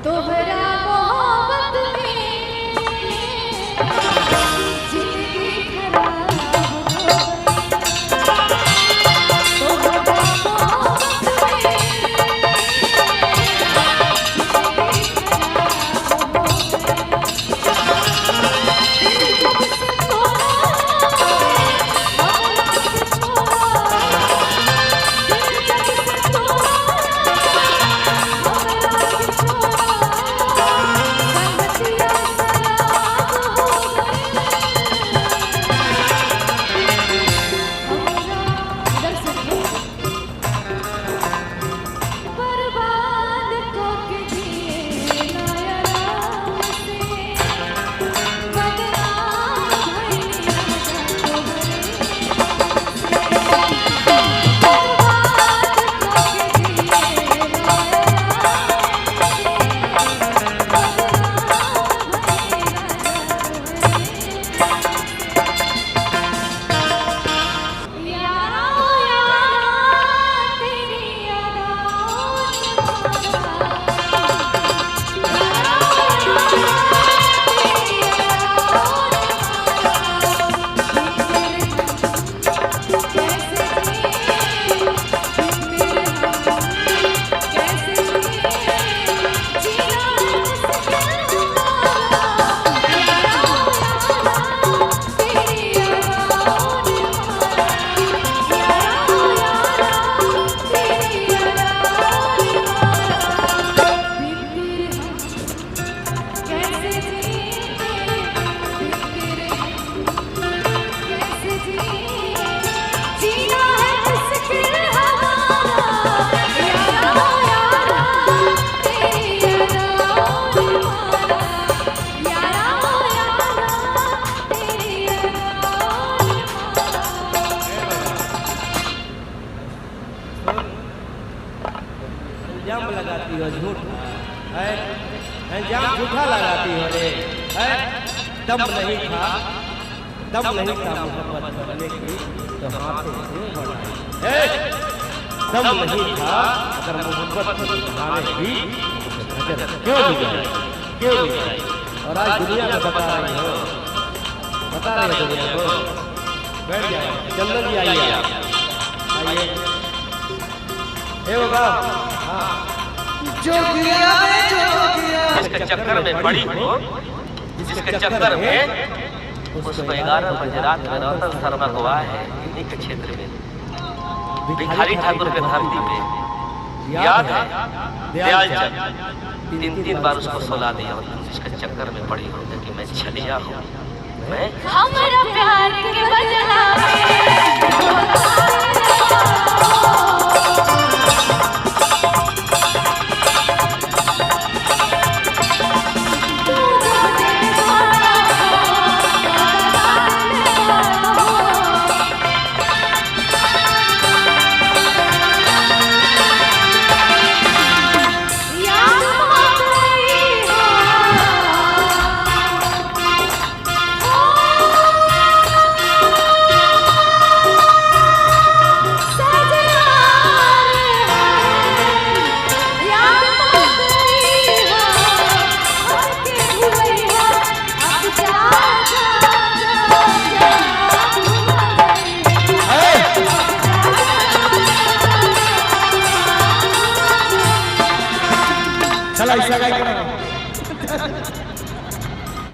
तोहरा मोहब्बत में जिंदगी खराब हो गई। तोहरा मोहब्बत में इल्जाम लगाती हो झूठा है, इल्जाम झूठा लगाती हो रे है। दम नहीं था मोहब्बत करने की तो हाथों से बढ़ाई। दम नहीं था अगर मोहब्बत बढ़ाने की क्यों बिगाड़ी। और आज दुनिया में बता रही हो दुनिया को। बैठ जाओ, चंदन जी आइए, आइए बाबा। हाँ, जोगिया जिसके चक्कर में पड़ी हो, जिसके चक्कर में उसको 11 बजे रात में रतन शर्मा को आए हैं इन्हीं के क्षेत्र में भिखारी ठाकुर के धरती पे याद है दयाल चंद 3 बार उसको सुला दिया। जिसके चक्कर में पड़ी हो कि मैं छलिया हूँ, मैं हमारा प्यार के बदला चला ऐसा